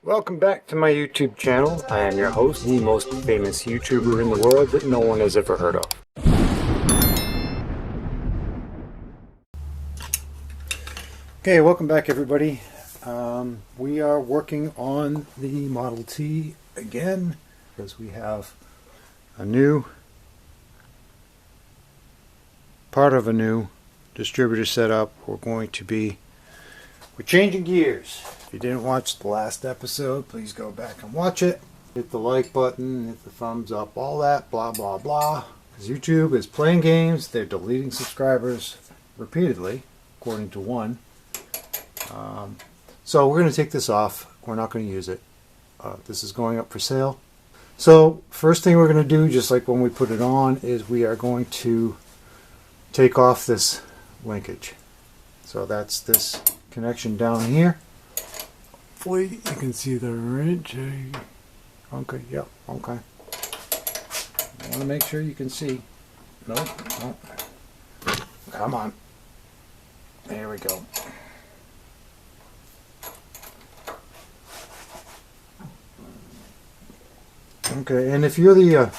Welcome back to my YouTube channel. I am your host, the most famous YouTuber in the world that no one has ever heard of. Okay, welcome back everybody. We are working on the Model T again because we have a new part of a new distributor setup. We're changing gears. If you didn't watch the last episode, please go back and watch it. Hit the like button, hit the thumbs up, all that, blah, blah, blah. Because YouTube is playing games. They're deleting subscribers repeatedly, according to one. So we're going to take this off. We're not going to use it. This is going up for sale. So first thing we're going to do, just like when we put it on, is we are going to take off this linkage. So that's this connection down here. Hopefully you can see the wrench. Okay, yep, okay. I want to make sure you can see. Nope, nope. Come on. There we go. Okay, and if you're the,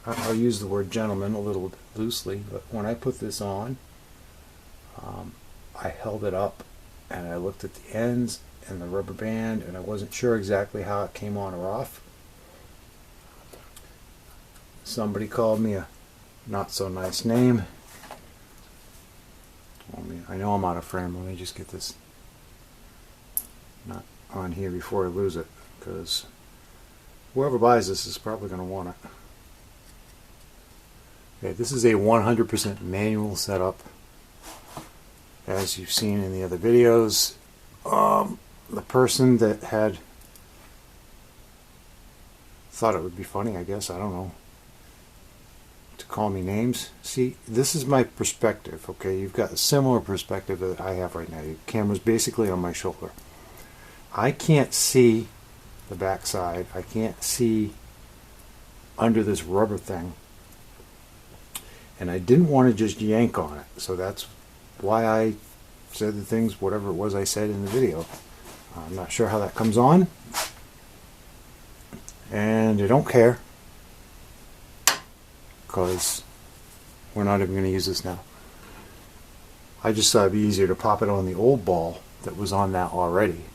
I'll use the word gentleman a little loosely, but when I put this on, I held it up and I looked at the ends and the rubber band, and I wasn't sure exactly how it came on or off. Somebody called me a not so nice name. I know I'm out of frame. Let me just get this not on here before I lose it, because whoever buys this is probably going to want it. Okay, this is a 100% manual setup, as you've seen in the other videos. The person that had thought it would be funny, I guess, I don't know, to call me names. See, this is my perspective, okay? You've got a similar perspective that I have right now. Your camera's basically on my shoulder. I can't see the back side. I can't see under this rubber thing. And I didn't want to just yank on it. So that's why I said the things, whatever it was I said in the video. I'm not sure how that comes on. And I don't care, because we're not even going to use this now. I just thought it'd be easier to pop it on the old ball that was on that already.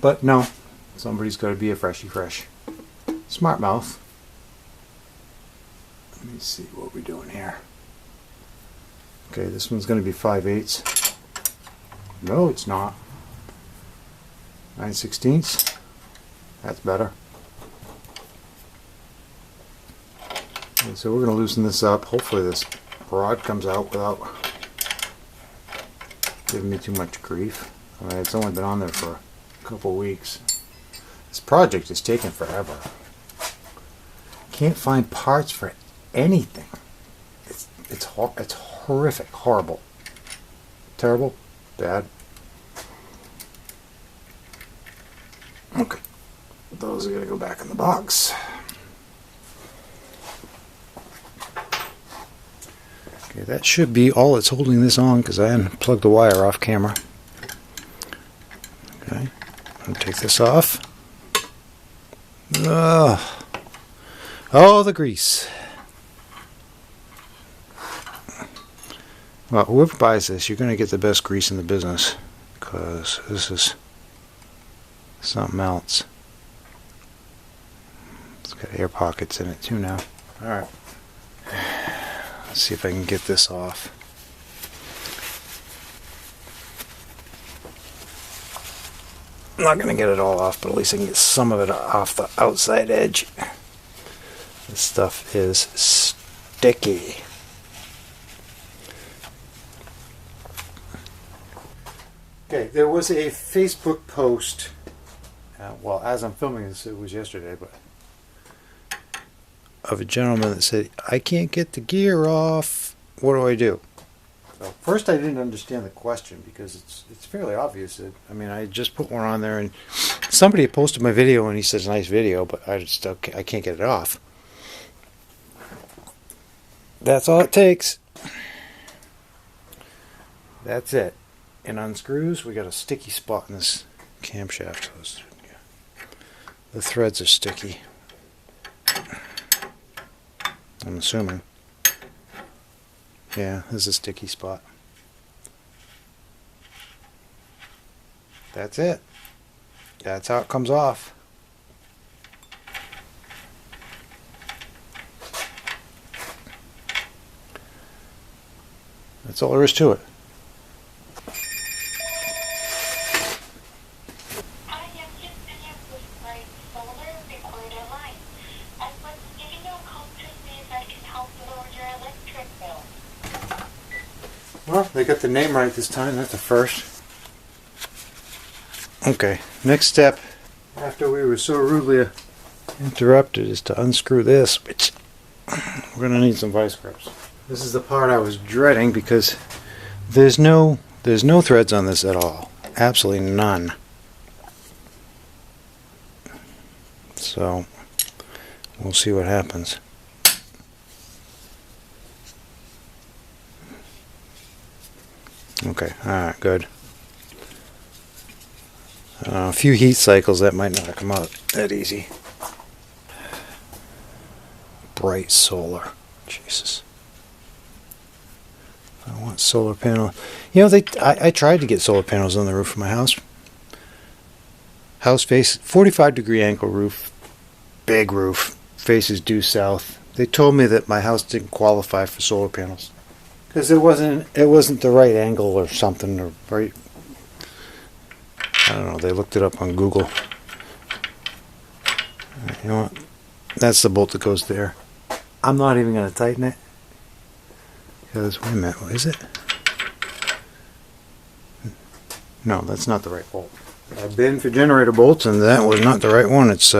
But no, somebody's got to be a freshie fresh. Smart mouth. Let me see what we're doing here. Okay, this one's going to be 5/8. No, it's not. 9/16. That's better. And so we're going to loosen this up. Hopefully this rod comes out without giving me too much grief. I mean, it's only been on there for a couple weeks. This project is taking forever. Can't find parts for anything. It's horrific, horrible, terrible, bad. Okay, those are gonna go back in the box. Okay, that should be all that's holding this on, because I unplugged the wire off camera. Okay, I'll take this off. Oh, the grease. Well, whoever buys this, you're going to get the best grease in the business, because this is something else. It's got air pockets in it too now. Alright. Let's see if I can get this off. I'm not going to get it all off, but at least I can get some of it off the outside edge. This stuff is sticky. Okay, there was a Facebook post, well, as I'm filming this, it was yesterday, but of a gentleman that said, I can't get the gear off, what do I do? So first I didn't understand the question, because it's fairly obvious. I mean, I just put one on there, and somebody had posted my video, and he says, nice video, but I can't get it off. That's all it takes. That's it. And unscrews, we got a sticky spot in this camshaft. The threads are sticky. I'm assuming. Yeah, this is a sticky spot. That's it. That's how it comes off. That's all there is to it. Well, they got the name right this time. That's the first. Okay, next step, after we were so rudely interrupted, is to unscrew this, which we're going to need some vice grips. This is the part I was dreading because there's no threads on this at all. Absolutely none. So, we'll see what happens. Okay, alright, good. A few heat cycles, that might not have come out that easy. Bright solar. Jesus. I want solar panel. You know, I tried to get solar panels on the roof of my house. House face, 45-degree angle roof. Big roof. Faces due south. They told me that my house didn't qualify for solar panels. Because it wasn't the right angle or something, or right. I don't know. They looked it up on Google. You know what? That's the bolt that goes there. I'm not even going to tighten it. Because wait a minute, what is it? No, that's not the right bolt. I've been for generator bolts, and that was not the right one. It's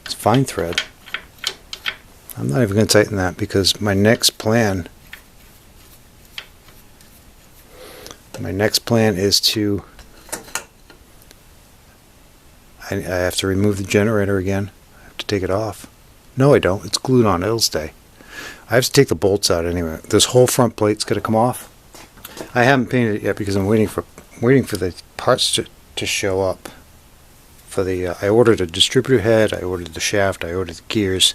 fine thread. I'm not even going to tighten that because my next plan is to I have to remove the generator again. I have to take it off. No, I don't. It's glued on. It'll stay. I have to take the bolts out anyway. This whole front plate's going to come off. I haven't painted it yet because I'm waiting for the parts to show up. For the I ordered a distributor head, I ordered the shaft, I ordered the gears.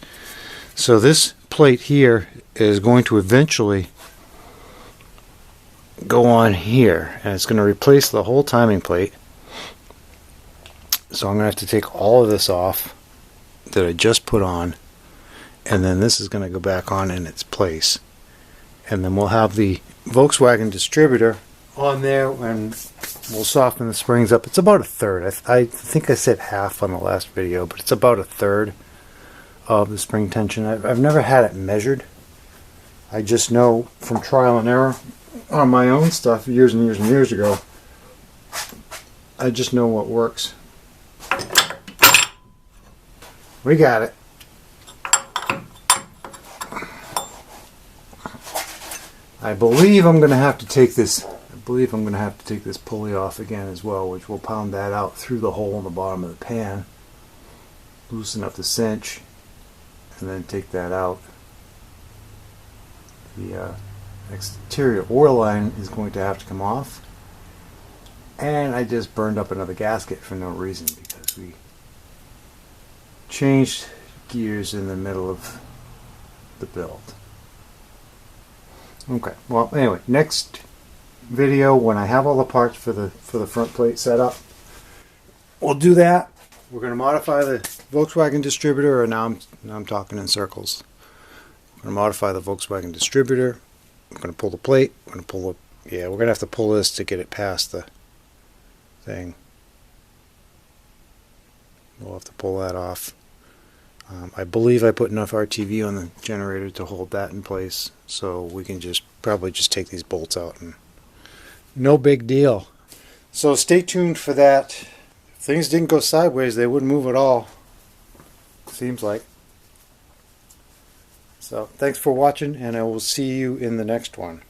So this plate here is going to eventually go on here, and it's going to replace the whole timing plate. So I'm going to have to take all of this off that I just put on, and then this is going to go back on in its place. And then we'll have the Volkswagen distributor on there, and we'll soften the springs up. It's about a third. I think I said half on the last video, but it's about a third of the spring tension. I've never had it measured. I just know from trial and error on my own stuff years and years and years ago. I just know what works. We got it. I believe I'm going to have to take this. Pulley off again as well, which will pound that out through the hole in the bottom of the pan, loosen up the cinch, and then take that out. The exterior oil line is going to have to come off, and I just burned up another gasket for no reason because we changed gears in the middle of the build. Okay, well anyway, next video when I have all the parts for the front plate set up, we'll do that. We're going to modify the Volkswagen distributor, or now I'm talking in circles. We're going to modify the Volkswagen distributor. We're going to pull the plate. We're going to have to pull this to get it past the thing. We'll have to pull that off. I believe I put enough RTV on the generator to hold that in place, so we can probably just take these bolts out, and no big deal. So stay tuned for that. If things didn't go sideways, they wouldn't move at all. Seems like. So thanks for watching, and I will see you in the next one.